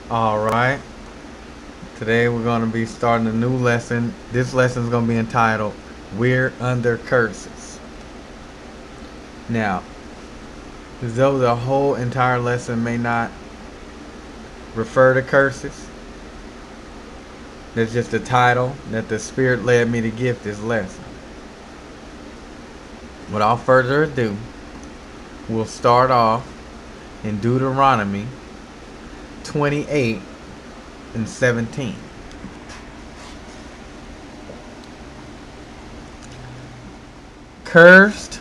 Alright, today we're going to be starting a new lesson. This lesson is going to be entitled, We're Under Curses. Now, though the whole entire lesson may not refer to curses, that's just the title that the Spirit led me to give this lesson. Without further ado, we'll start off in Deuteronomy 28 and 17. Cursed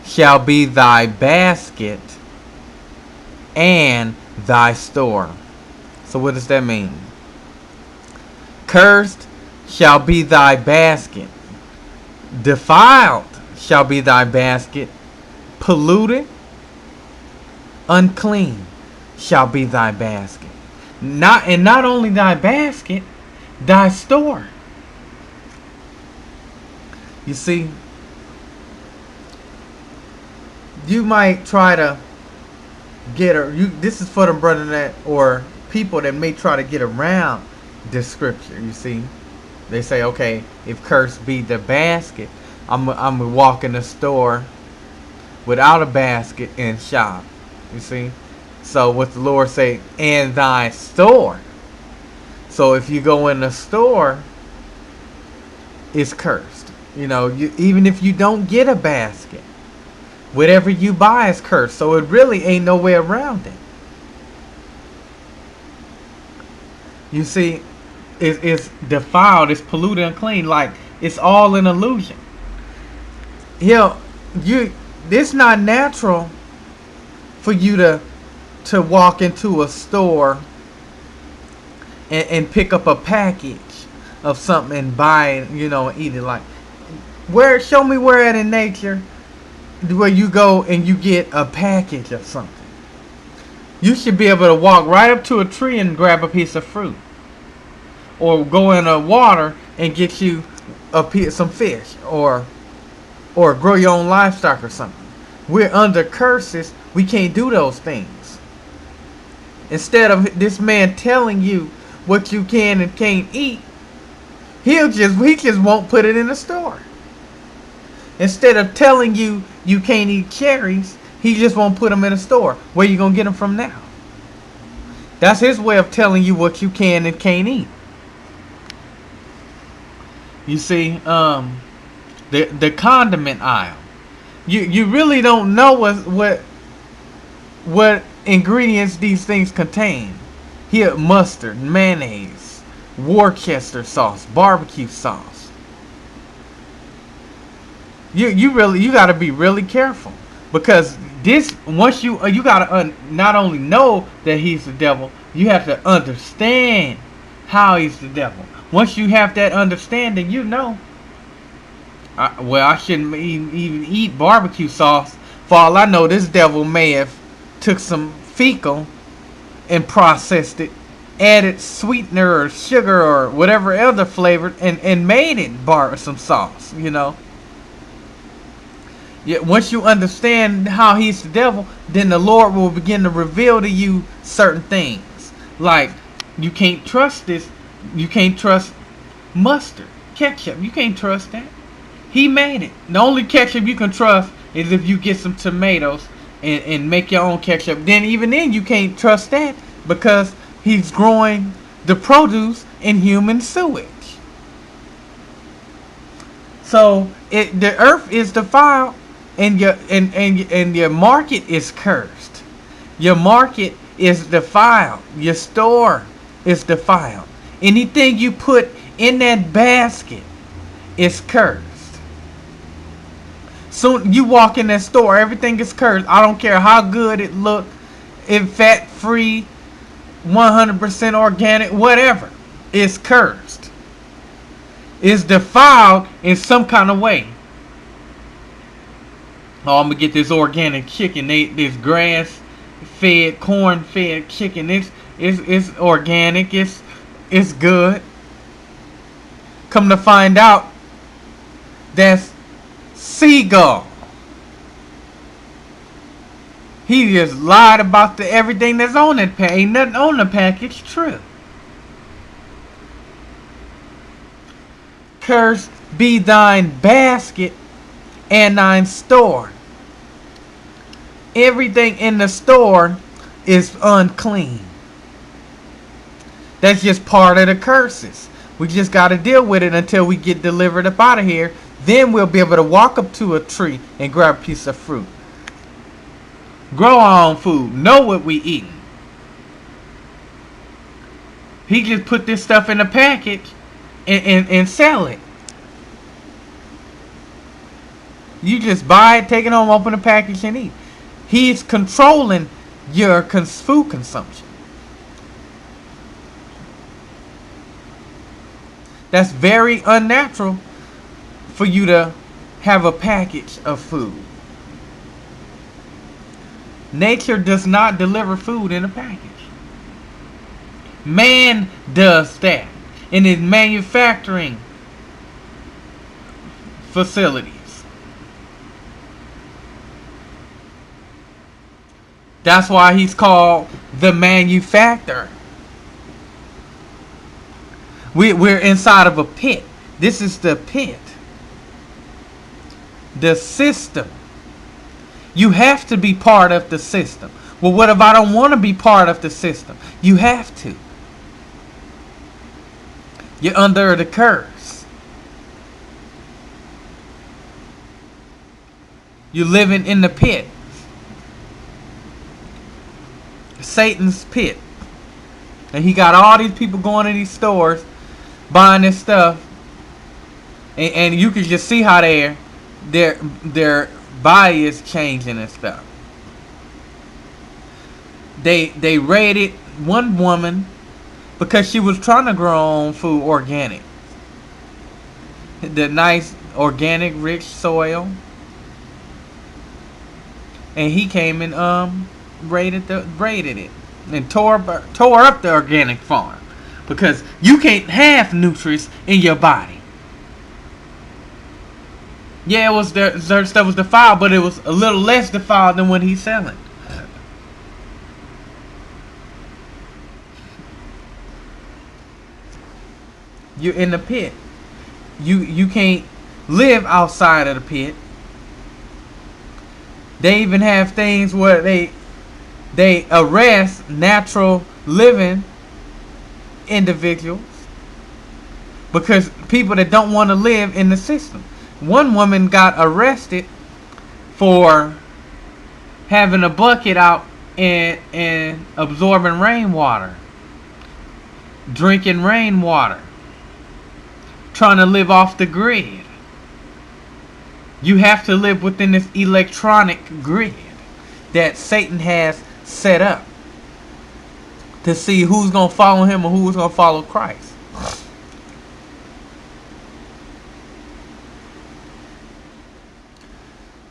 shall be thy basket and thy store. So what does that mean? Cursed shall be thy basket. Defiled shall be thy basket. Polluted, unclean shall be thy basket. Not only thy basket, thy store. You see, you might try to this is for the brother that, or people that may try to get around this scripture. You see, they say, okay, if cursed be the basket, I'm gonna walk in the store without a basket and shop. You see, so what the Lord say, and thy store. So if you go in the store, it's cursed. Even if you don't get a basket, whatever you buy is cursed. So it really ain't no way around it. You see, it's defiled, it's polluted, unclean. Like, it's all an illusion. It's not natural for you to walk into a store and pick up a package of something and buy it, and eat it. Like, show me where at in nature where you go and you get a package of something. You should be able to walk right up to a tree and grab a piece of fruit, or go in the water and get you some fish, or grow your own livestock or something. We're under curses. We can't do those things. Instead of this man telling you what you can and can't eat, he just won't put it in the store. Instead of telling you you can't eat cherries, he just won't put them in the store. Where you gonna get them from now? That's his way of telling you what you can and can't eat. You see, the condiment aisle. You really don't know what ingredients these things contain. Here, mustard, mayonnaise, Worcester sauce, barbecue sauce. You got to be really careful, because once you got to not only know that he's the devil, you have to understand how he's the devil. Once you have that understanding, I shouldn't even eat barbecue sauce. For all I know, this devil may have took some fecal and processed it, added sweetener or sugar or whatever other flavor, and made it some sauce. Yeah, once you understand how he's the devil, then the Lord will begin to reveal to you certain things. Like, you can't trust this. You can't trust mustard, ketchup. You can't trust that. He made it. The only ketchup you can trust is if you get some tomatoes and make your own ketchup. Even then you can't trust that, because he's growing the produce in human sewage. So the earth is defiled, and your market is cursed. Your market is defiled. Your store is defiled. Anything you put in that basket is cursed. Soon you walk in that store, everything is cursed. I don't care how good it look, if fat free, 100% organic, whatever. It's cursed. It's defiled in some kind of way. Oh, I'm gonna get this organic chicken. This grass fed, corn fed chicken. It's organic. It's good. Come to find out, that's seagull. He just lied about everything that's on that package. Ain't nothing on the package true. Cursed be thine basket and thine store. Everything in the store is unclean. That's just part of the curses. We just got to deal with it until we get delivered up out of here. Then we'll be able to walk up to a tree and grab a piece of fruit. Grow our own food. Know what we eating. He just put this stuff in a package and sell it. You just buy it, take it home, open the package, and eat. He's controlling your food consumption. That's very unnatural for you to have a package of food. Nature does not deliver food in a package. Man does that in his manufacturing facilities. That's why he's called the manufacturer. We're inside of a pit. This is the pit. The system. You have to be part of the system. Well, what if I don't want to be part of the system? You have to. You're under the curse. You're living in the pit. Satan's pit. And he got all these people going to these stores buying this stuff. And you can just see how their body is changing and stuff. They raided one woman because she was trying to grow her own food organic. The nice organic rich soil. And he came and raided it and tore up the organic farm because you can't have nutrients in your body. Yeah, it was their stuff was defiled, but it was a little less defiled than what he's selling. You're in the pit. You can't live outside of the pit. They even have things where they arrest natural living individuals because people that don't want to live in the system. One woman got arrested for having a bucket out and absorbing rainwater, drinking rainwater, trying to live off the grid. You have to live within this electronic grid that Satan has set up to see who's going to follow him or who's going to follow Christ.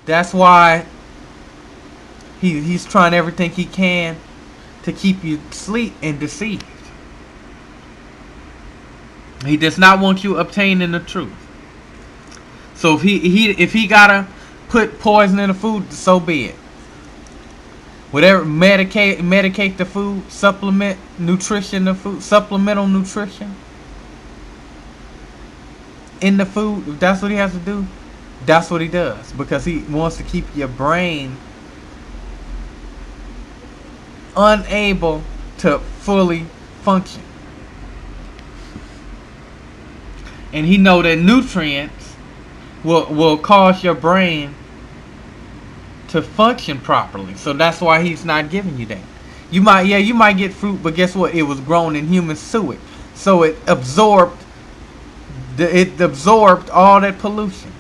That's why he's trying everything he can to keep you asleep and deceived. He does not want you obtaining the truth. So if he gotta put poison in the food, so be it. Whatever, medicate the food, supplement nutrition the food, supplemental nutrition in the food. If that's what he has to do, that's what he does, because he wants to keep your brain unable to fully function. And he know that nutrients will cause your brain to function properly. So that's why he's not giving you that. You might get fruit, but guess what? It was grown in human sewage. So it absorbed all that pollution.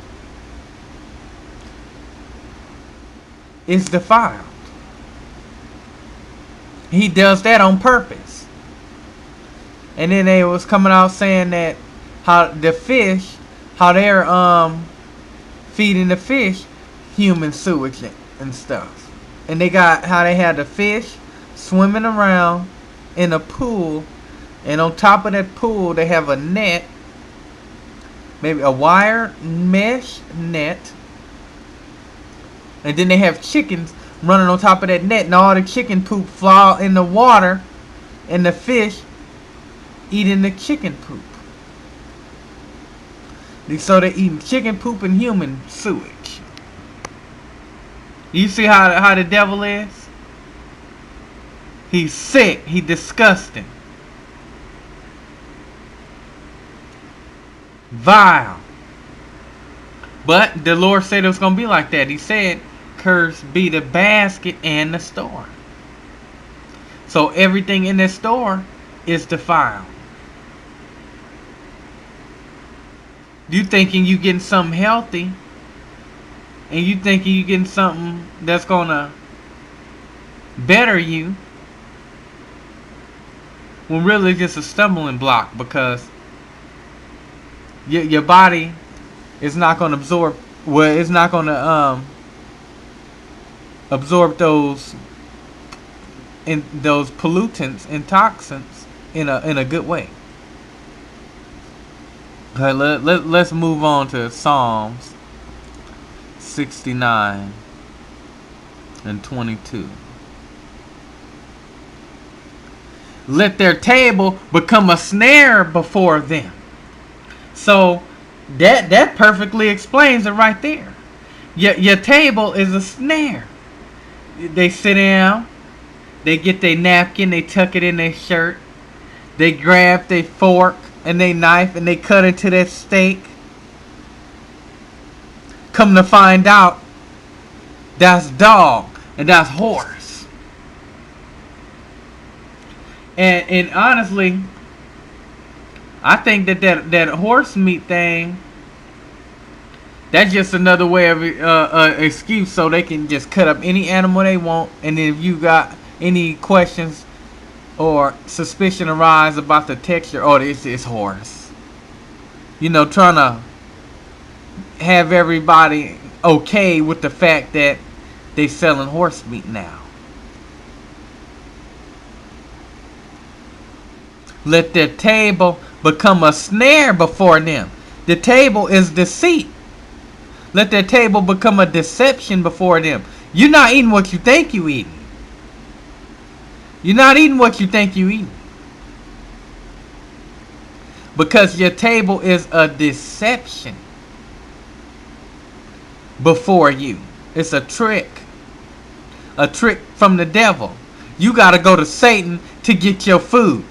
It's defiled. He does that on purpose. And then they was coming out saying that how the fish, how they're feeding the fish human sewage and stuff. And they got how they had the fish swimming around in a pool, and on top of that pool they have a net, maybe a wire mesh net, and then they have chickens running on top of that net, and all the chicken poop fall in the water, and the fish eating the chicken poop. So they're eating chicken poop and human sewage. You see how the devil is? He's sick. He's disgusting. Vile. But the Lord said it was going to be like that. He said, cursed be the basket and the store. So everything in the store is defiled. You thinking you getting something healthy, and you thinking you getting something that's going to better you, when really it's just a stumbling block, because your body is not going to absorb, well, it's not going to absorb those pollutants and toxins in a good way. Okay, let's move on to Psalms 69 and 22. Let their table become a snare before them. So that perfectly explains it right there. Your table is a snare. They sit down, they get their napkin, they tuck it in their shirt, they grab their fork and they knife and they cut into that steak. Come to find out, that's dog and that's horse. And honestly, I think that horse meat thing, that's just another way of excuse so they can just cut up any animal they want. And then if you got any questions or suspicion arise about the texture, oh, it's horse. You know, trying to have everybody okay with the fact that they selling horse meat now. Let their table become a snare before them. The table is deceit. Let their table become a deception before them. You're not eating what you think you eating. You're not eating what you think you eating. Because your table is a deception before you. It's a trick. A trick from the devil. You got to go to Satan to get your food.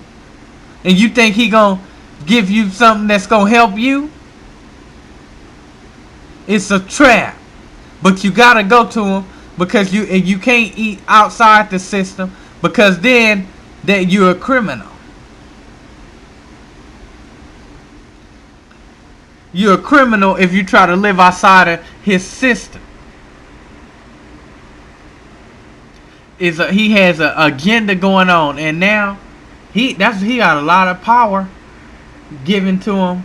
And you think he going to give you something that's going to help you? It's a trap. But you got to go to him because you can't eat outside the system, because then that you're a criminal. You're a criminal if you try to live outside of his system. He has an agenda going on, and now he got a lot of power given to him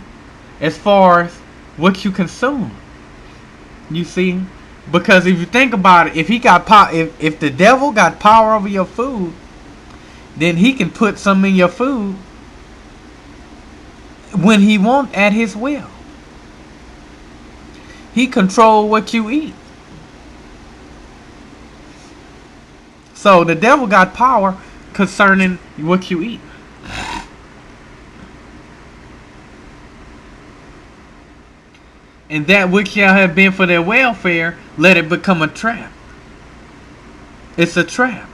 as far as what you consume. You see, because if you think about it, if he got if the devil got power over your food, then he can put some in your food when he wants at his will. He controls what you eat. So the devil got power concerning what you eat. And that which shall have been for their welfare, let it become a trap. It's a trap.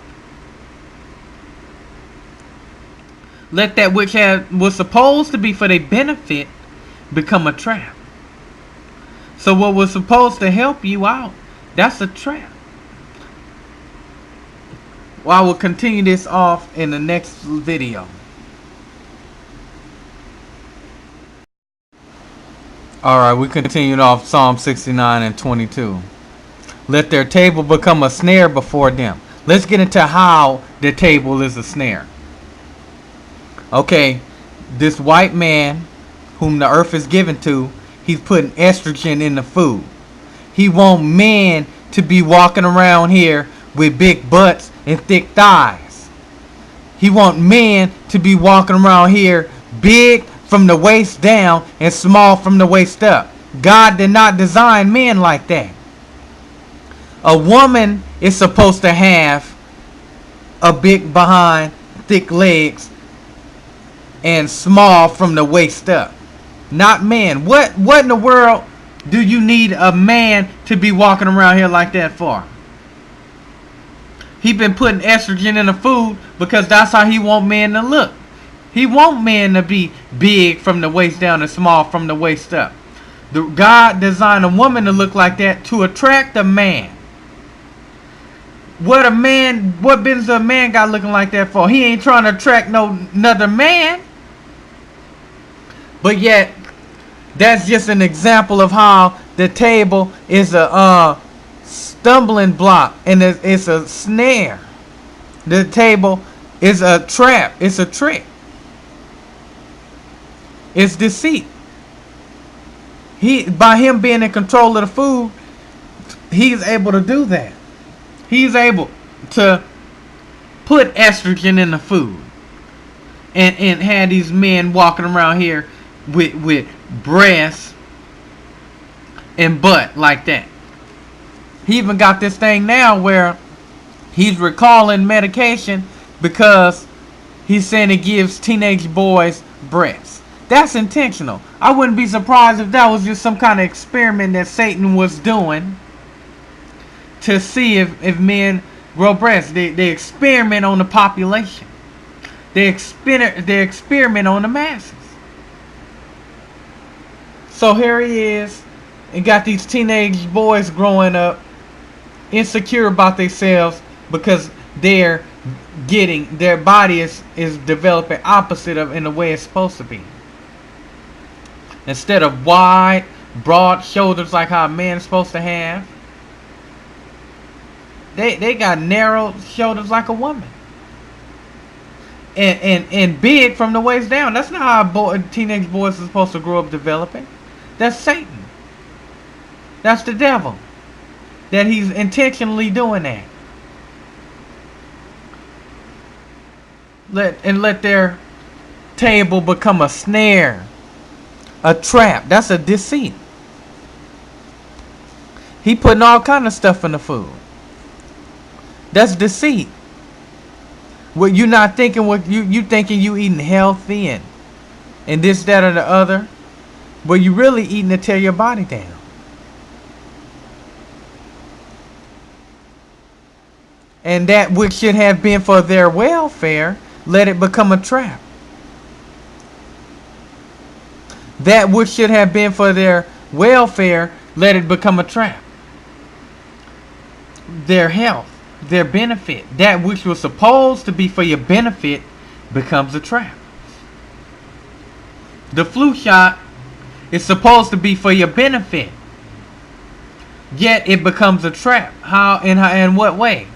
Let that which was supposed to be for their benefit become a trap. So what was supposed to help you out, that's a trap. Well, I will continue this off in the next video. Alright, we continued off Psalm 69 and 22. Let their table become a snare before them. Let's get into how the table is a snare. Okay, this white man whom the earth is given to, he's putting estrogen in the food. He want men to be walking around here with big butts and thick thighs. He want men to be walking around here big from the waist down and small from the waist up. God did not design men like that. A woman is supposed to have a big behind, thick legs, and small from the waist up. Not man. What in the world do you need a man to be walking around here like that for? He been putting estrogen in the food because that's how he want men to look. He want men to be big from the waist down and small from the waist up. God designed a woman to look like that to attract a man. What business a man got looking like that for? He ain't trying to attract another man. But yet, that's just an example of how the table is a stumbling block and it's a snare. The table is a trap. It's a trick. It's deceit. By him being in control of the food, he's able to do that. He's able to put estrogen in the food and have these men walking around here with breasts and butt like that. He even got this thing now where he's recalling medication because he's saying it gives teenage boys breasts. That's intentional. I wouldn't be surprised if that was just some kind of experiment that Satan was doing to see if men grow breasts. They experiment on the population. They experiment on the masses. So here he is, and got these teenage boys growing up, insecure about themselves because their body is developing opposite of in the way it's supposed to be. Instead of wide, broad shoulders like how a man's supposed to have, they got narrow shoulders like a woman. And big from the waist down. That's not how teenage boys are supposed to grow up developing. That's Satan. That's the devil. That he's intentionally doing that. Let their table become a snare. A trap. That's a deceit. He putting all kind of stuff in the food. That's deceit. What you not thinking, what you thinking you eating healthy and this, that, or the other. But you really eating to tear your body down. And that which should have been for their welfare, let it become a trap. That which should have been for their welfare, let it become a trap. Their health, their benefit, that which was supposed to be for your benefit becomes a trap. The flu shot is supposed to be for your benefit, yet it becomes a trap. How in what way?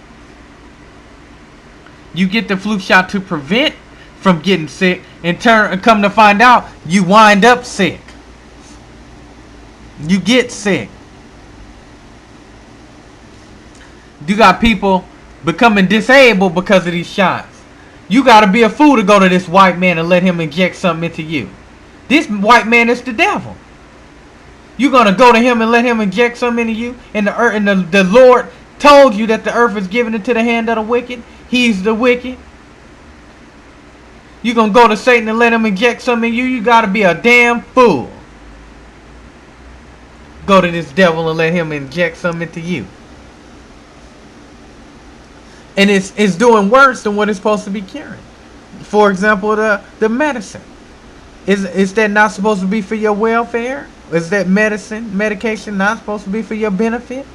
You get the flu shot to prevent from getting sick, and come to find out you wind up sick. You get sick. You got people becoming disabled because of these shots. You got to be a fool to go to this white man and let him inject something into you. This white man is the devil. You're going to go to him and let him inject something into you, and the Lord told you that the earth is given into the hand of the wicked. He's the wicked. You're going to go to Satan and let him inject something in you. You got to be a damn fool. Go to this devil and let him inject something into you. And it's doing worse than what it's supposed to be curing. For example, the medicine. Is that not supposed to be for your welfare? Is that medication not supposed to be for your benefit?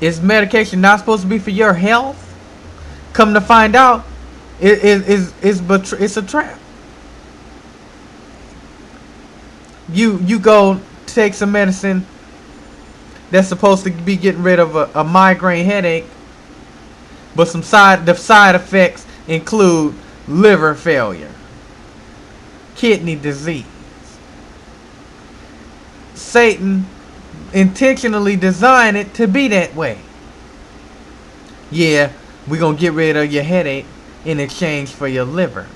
Is medication not supposed to be for your health? Come to find out, it's a trap. You go take some medicine that's supposed to be getting rid of a migraine headache, but the side effects include liver failure, kidney disease. Satan intentionally designed it to be that way. Yeah, we're going to get rid of your headache in exchange for your liver.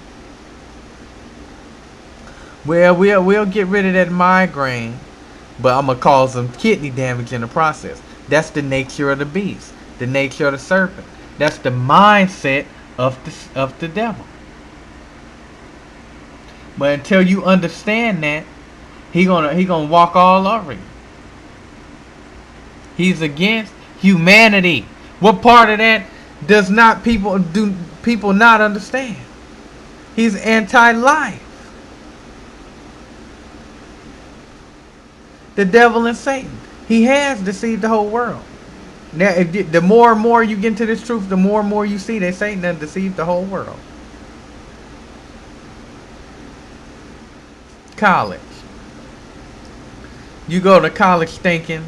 Well, we'll get rid of that migraine, but I'm gonna cause them kidney damage in the process. That's the nature of the beast, the nature of the serpent. That's the mindset of the devil. But until you understand that, he gonna walk all over you. He's against humanity. What part of that does not people not understand? He's anti-life. The devil and Satan. He has deceived the whole world. Now, the more and more you get into this truth, the more and more you see that Satan has deceived the whole world. College. You go to college thinking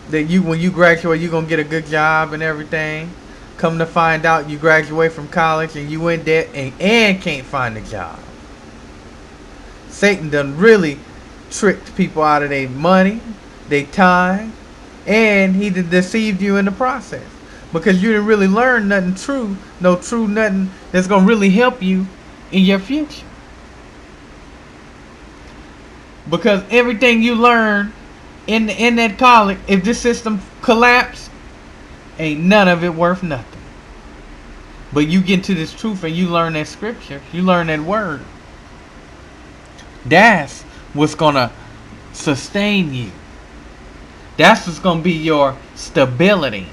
that when you graduate, you're going to get a good job and everything. Come to find out, you graduate from college and you in debt and can't find a job. Satan done really tricked people out of their money, their time, and he deceived you in the process. Because you didn't really learn nothing true, nothing that's going to really help you in your future. Because everything you learn in that college, if this system collapsed, ain't none of it worth nothing. But you get into this truth and you learn that scripture, you learn that word. That's what's gonna sustain you. That's what's gonna be your stability.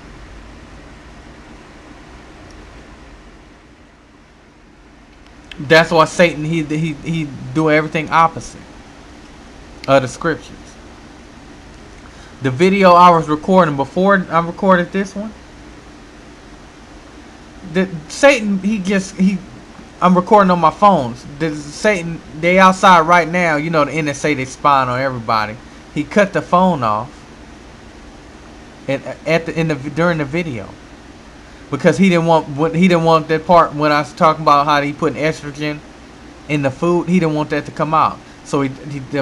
That's why Satan he do everything opposite of the scriptures. The video I was recording before I recorded this one, Satan I'm recording on my phones. Satan, they outside right now. You know the NSA, they spying on everybody. He cut the phone off during the video because he didn't want that part when I was talking about how he put estrogen in the food. He didn't want that to come out, so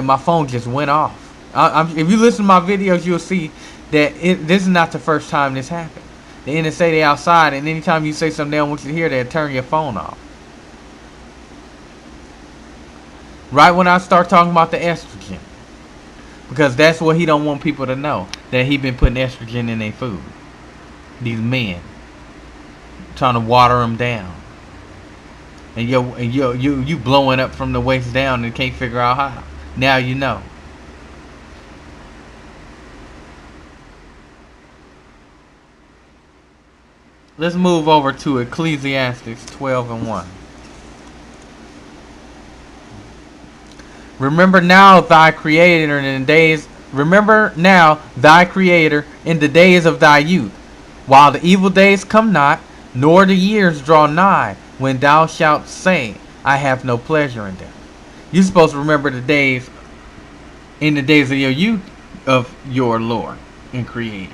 my phone just went off. If you listen to my videos, you'll see that this is not the first time this happened. The NSA, they outside, and anytime you say something they don't want you to hear, they'll turn your phone off. Right when I start talking about the estrogen. Because that's what he don't want people to know. That he been putting estrogen in their food. These men. Trying to water them down. And you blowing up from the waist down and can't figure out how. Now you know. Let's move over to Ecclesiastes 12:1. Remember now thy creator in the days of thy youth, while the evil days come not, nor the years draw nigh, when thou shalt say, I have no pleasure in them. You're supposed to remember the days in the days of your youth of your Lord and Creator.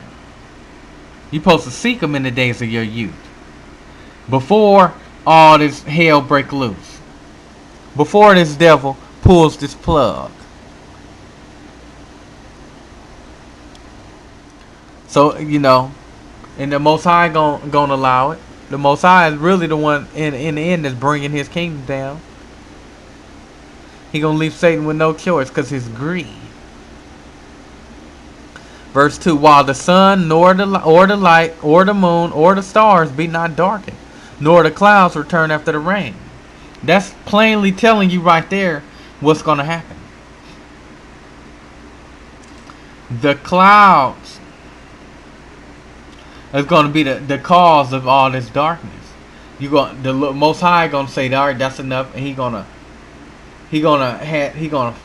You're supposed to seek him in the days of your youth. Before all this hell break loose. Before this devil pulls this plug. So, and the Most High gonna allow it. The Most High is really the one in the end that's bringing his kingdom down. He gonna leave Satan with no choice because his greed. Verse 2, while the sun, nor the light, or the moon, or the stars be not darkened, nor the clouds return after the rain. That's plainly telling you right there what's going to happen. The clouds is going to be the cause of all this darkness. The Most High going to say, all right, that's enough, and he gonna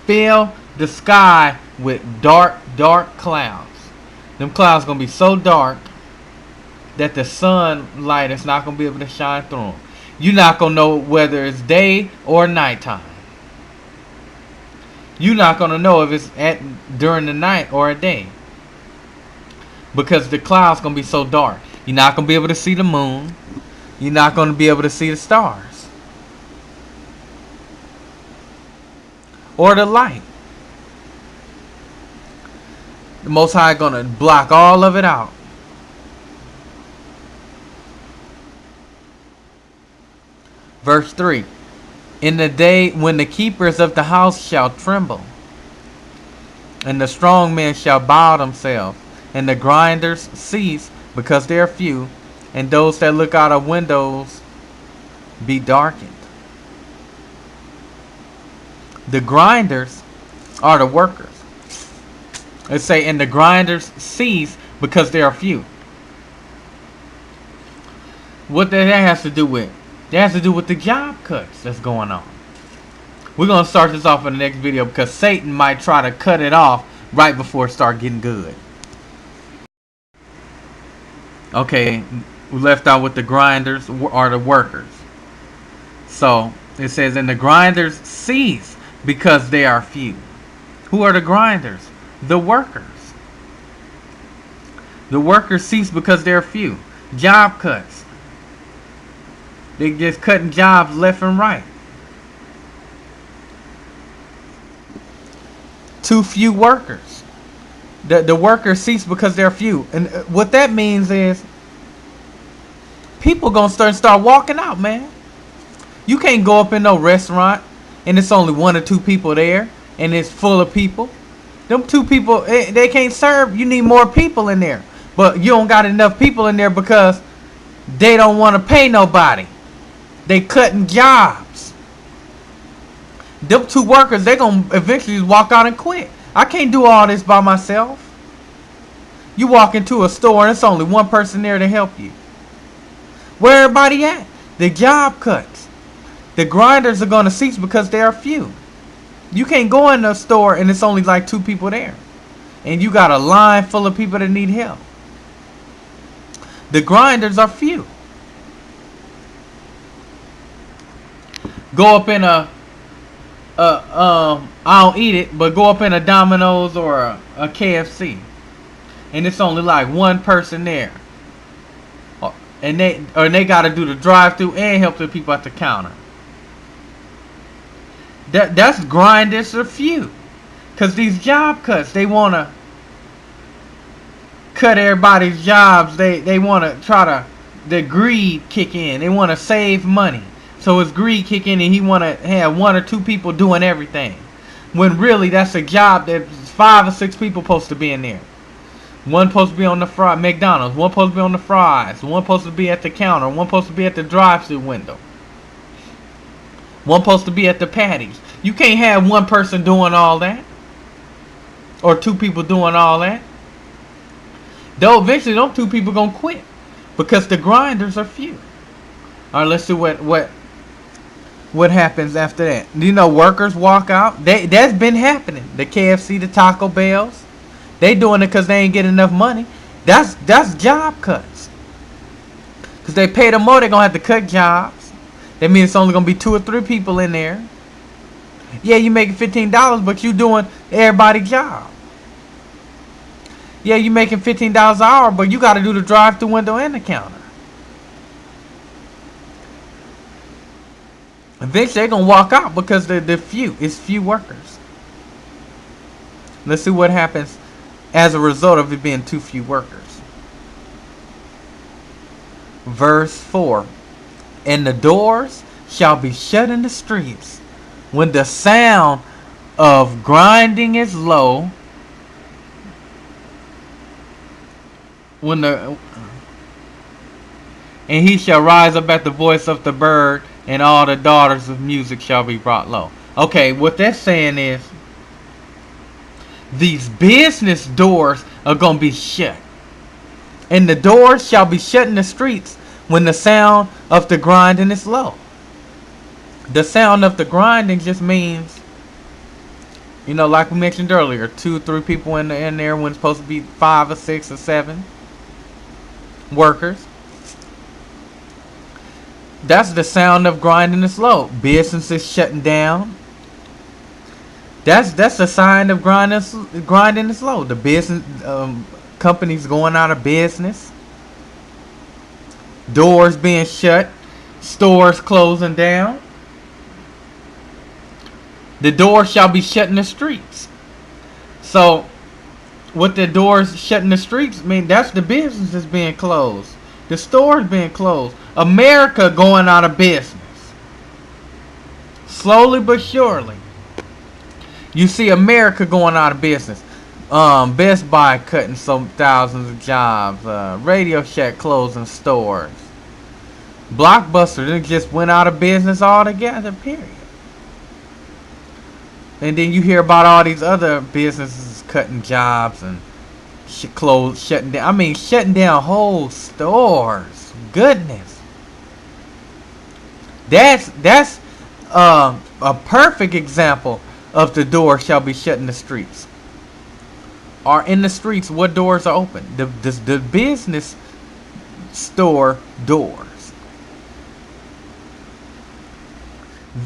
fill the sky with dark clouds. Them clouds gonna be so dark that the sunlight is not gonna be able to shine through them. You're not gonna know whether it's day or nighttime. You're not gonna know if it's during the night or a day, because the clouds gonna be so dark. You're not gonna be able to see the moon. You're not gonna be able to see the stars or the light. The Most High gonna block all of it out. Verse 3. In the day when the keepers of the house shall tremble, And the strong men shall bow themselves, and the grinders cease because they are few, and those that look out of windows be darkened. The grinders are the workers. It say, and the grinders cease because they are few. What that has to do with? That has to do with the job cuts that's going on. We're going to start this off in the next video because Satan might try to cut it off right before it start getting good. Okay, we left out with the grinders are the workers. So it says, and the grinders cease because they are few. Who are the grinders? The workers. The workers cease because they're few. Job cuts. They just cutting jobs left and right. Too few workers. The workers cease because they're few. And what that means is people gonna start walking out, man. You can't go up in no restaurant and it's only 1 or 2 people there and it's full of people. Them 2 people, they can't serve. You need more people in there. But you don't got enough people in there because they don't want to pay nobody. They cutting jobs. Them 2 workers, they gonna eventually walk out and quit. I can't do all this by myself. You walk into a store and it's only 1 person there to help you. Where everybody at? The job cuts. The grinders are gonna cease because they are few. You can't go in a store and it's only like 2 people there. And you got a line full of people that need help. The grinders are few. Go up in I don't eat it, but go up in a Domino's or a KFC. And it's only like 1 person there. And they got to do the drive-thru and help the people at the counter. That's grinders are few. Because these job cuts, they want to cut everybody's jobs. They want to try to, the greed kick in. They want to save money. So his greed kick in and he want to have 1 or 2 people doing everything. When really that's a job that 5 or 6 people supposed to be in there. 1 supposed to be on the McDonald's. 1 supposed to be on the fries. 1 supposed to be at the counter. 1 supposed to be at the drive-thru window. 1 supposed to be at the patties. You can't have 1 person doing all that. Or 2 people doing all that. Though eventually those 2 people gonna quit. Because the grinders are few. Alright, let's see what happens after that. You know, workers walk out. That's been happening. The KFC, the Taco Bells. They doing it because they ain't getting enough money. That's job cuts. Because they pay them more, they're going to have to cut jobs. That means it's only going to be 2 or 3 people in there. Yeah, you making $15, but you doing everybody's job. Yeah, you making $15 an hour, but you got to do the drive-thru window and the counter. Eventually, they're going to walk out because they're few. It's few workers. Let's see what happens as a result of it being too few workers. Verse 4. And the doors shall be shut in the streets when the sound of grinding is low. And he shall rise up at the voice of the bird, and all the daughters of music shall be brought low. Okay, what that's saying is these business doors are going to be shut. And the doors shall be shut in the streets when the sound of the grinding is low. The sound of the grinding just means, you know, like we mentioned earlier, 2 or 3 people in there when it's supposed to be 5 or 6 or 7 workers. That's the sound of grinding is low. Businesses shutting down. That's the sign of grinding is low. The business companies going out of business. Doors being shut. Stores closing down. The doors shall be shut in the streets. So, what the doors shut in the streets mean, that's the businesses being closed. The stores being closed. America going out of business. Slowly but surely. You see America going out of business. Best Buy cutting some thousands of jobs. Radio Shack closing stores. Blockbuster then just went out of business altogether. Period. And then you hear about all these other businesses cutting jobs and shutting down. I mean, shutting down whole stores. Goodness, that's a perfect example of the door shall be shut in the streets. Or in the streets, what doors are open? The business store doors.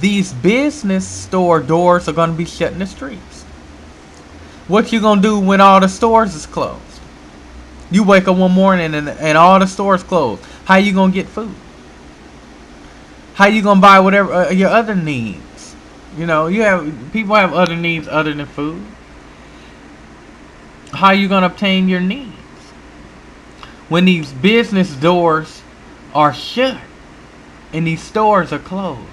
These business store doors are going to be shut in the streets. What you going to do when all the stores is closed? You wake up one morning and all the stores closed. How you going to get food? How you going to buy whatever your other needs? You know, people have other needs other than food. How you going to obtain your needs? When these business doors are shut and these stores are closed.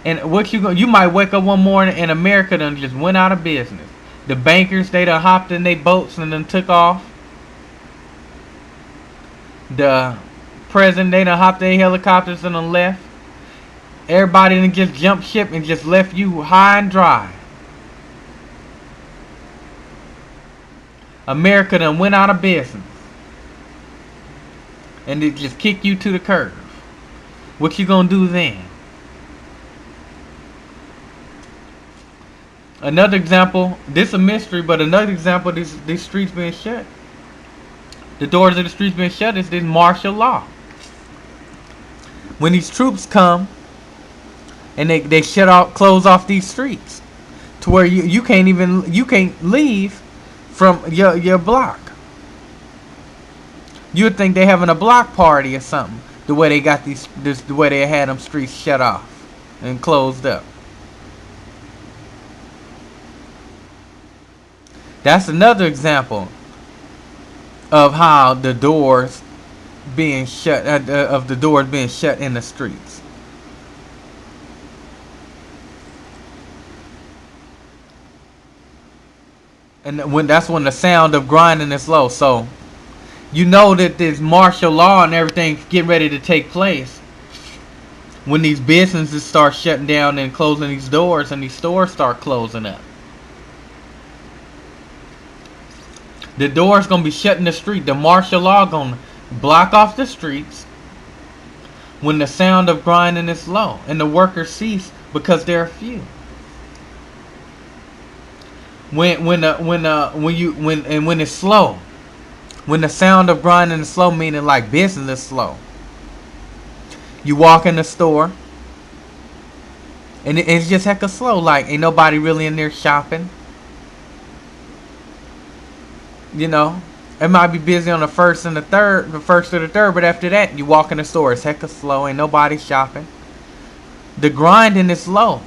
And you might wake up one morning and America done just went out of business. The bankers, they done hopped in their boats and then took off. The president, they done hopped their helicopters and done left. Everybody done just jumped ship and just left you high and dry. America done went out of business. And they just kick you to the curb. What you gonna do then? Another example, this is a mystery, but another example of these streets being shut. The doors of the streets being shut is this martial law. When these troops come and they close off these streets to where you can't leave from your block. You would think they having a block party or something. The way they got the way they had them streets shut off and closed up. That's another example of how the doors being shut of the doors being shut in the streets. And that's when the sound of grinding is low. So you know that this martial law and everything getting ready to take place when these businesses start shutting down and closing these doors and these stores start closing up. The door's gonna be shut in the street. The martial law gonna block off the streets when the sound of grinding is low and the workers cease because they're few. When it's slow, when the sound of grinding is slow, meaning like business is slow. You walk in the store and it's just hecka slow. Like ain't nobody really in there shopping. You know, it might be busy on the first or the third, but after that, you walk in the store, it's hecka slow, ain't nobody shopping. The grinding is low.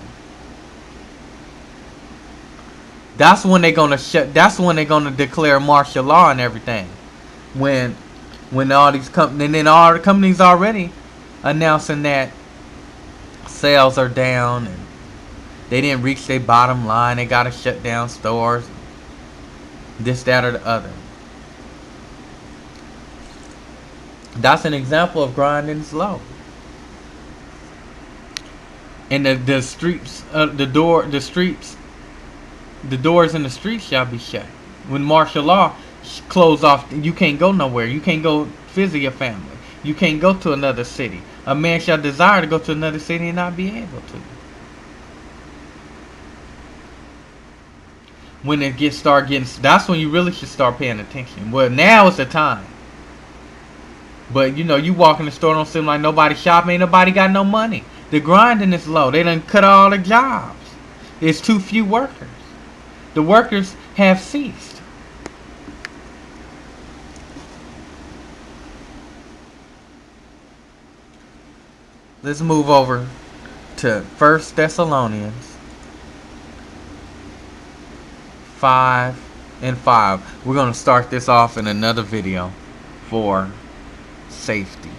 That's when they're gonna declare martial law and everything. When all these companies, and then all the companies already announcing that sales are down and they didn't reach their bottom line, they gotta shut down stores. This, that, or the other. That's an example of grinding slow. And the streets, the doors in the streets shall be shut. When martial law close off, you can't go nowhere. You can't go visit your family. You can't go to another city. A man shall desire to go to another city and not be able to. When it that's when you really should start paying attention. Well, now is the time. But you know, you walk in the store, don't seem like nobody shopping, ain't nobody got no money. The grinding is low. They done cut all the jobs. There's too few workers. The workers have ceased. Let's move over to 1 Thessalonians 5:5. We're going to start this off in another video for safety.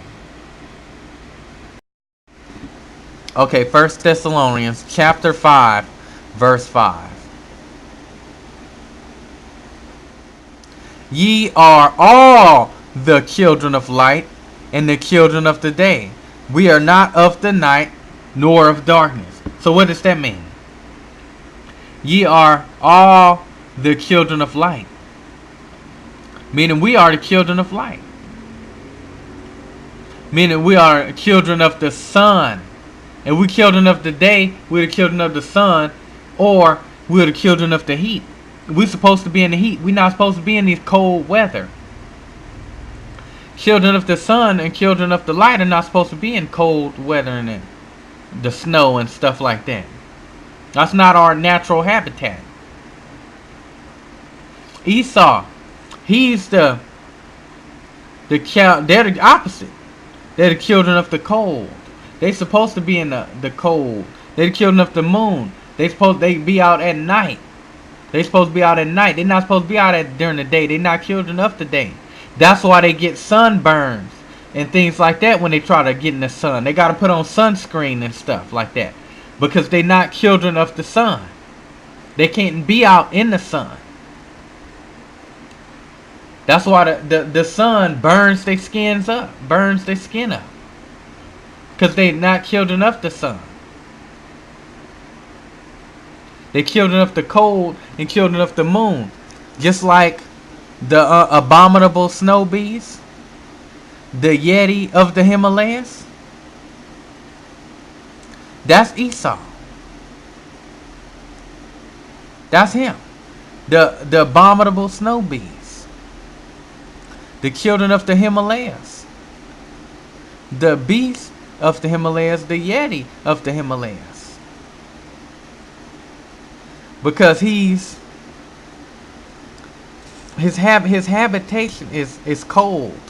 Okay, 1 Thessalonians chapter 5, verse 5. Ye are all the children of light and the children of the day. We are not of the night nor of darkness. So what does that mean? Ye are all the children of light. Meaning we are the children of light. Meaning we are children of the sun. And we children of the day, we're the children of the sun, or we're the children of the heat. We're supposed to be in the heat. We're not supposed to be in this cold weather. Children of the sun and children of the light are not supposed to be in cold weather and the snow and stuff like that. That's not our natural habitat. Esau, he's they're the opposite. They're the children of the cold. They supposed to be in the cold. They're the children of the moon. They be out at night. They supposed to be out at night. They're not supposed to be out during the day. They're not children of the day. That's why they get sunburns and things like that when they try to get in the sun. They got to put on sunscreen and stuff like that because they're not children of the sun. They can't be out in the sun. That's why the sun burns their skins up, burns their skin up, because they're not children of the sun. They're children of the cold and children of the moon. Just like the abominable snow beast, the Yeti of the Himalayas. That's Esau. That's him. The abominable snow beast. The children of the Himalayas. The beast of the Himalayas, the Yeti of the Himalayas. Because his habitation is cold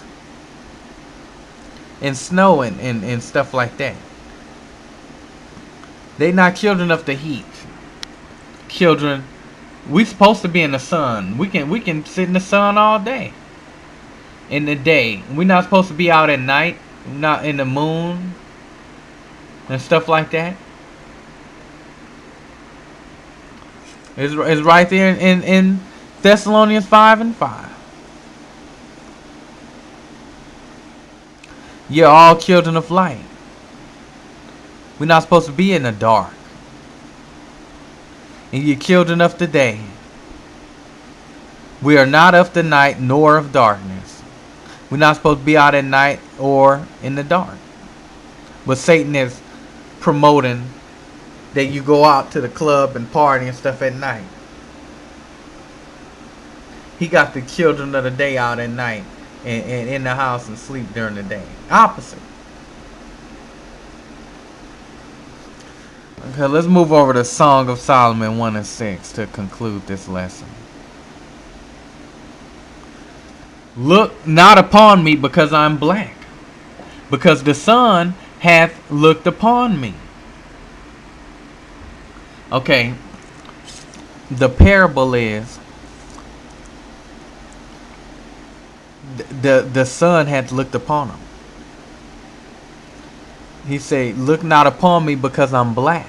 and snow and stuff like that. They not children of the heat. Children, we supposed to be in the sun. We can sit in the sun all day. In the day, we're not supposed to be out at night. Not in the moon and stuff like that. It's right there in Thessalonians 5:5. You're all children of light. We're not supposed to be in the dark. And you're children of the day. We are not of the night nor of darkness. We're not supposed to be out at night or in the dark. But Satan is promoting that you go out to the club and party and stuff at night. He got the children of the day out at night and in the house and sleep during the day. Opposite. Okay, let's move over to Song of Solomon 1:6 to conclude this lesson. Look not upon me because I'm black, because the sun hath looked upon me. Okay, the parable is the sun hath looked upon him. He said, look not upon me because I'm black.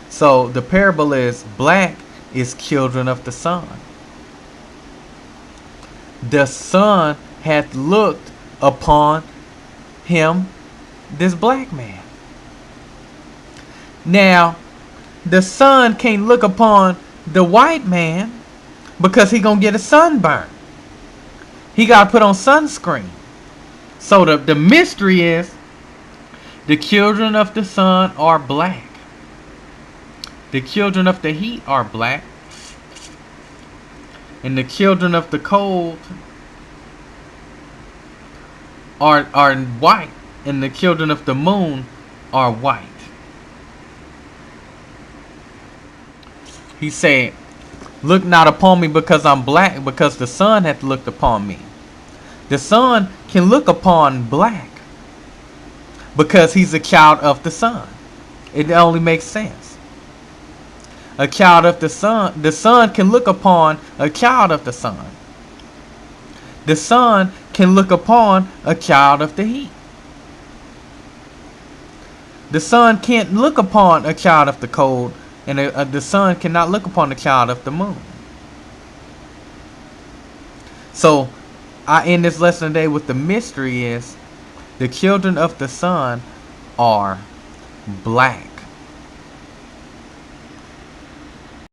So the parable is black is children of the sun. The sun hath looked upon him, this black man. Now, the sun can't look upon the white man because he gonna get a sunburn. He gotta put on sunscreen. So the mystery is the children of the sun are black. The children of the heat are black. And the children of the cold are white. And the children of the moon are white. He said, look not upon me because I'm black, because the sun hath looked upon me. The sun can look upon black because he's a child of the sun. It only makes sense. A child of the sun can look upon a child of the sun. The sun can look upon a child of the heat. The sun can't look upon a child of the cold, and the sun cannot look upon a child of the moon. So I end this lesson today with the mystery is the children of the sun are black.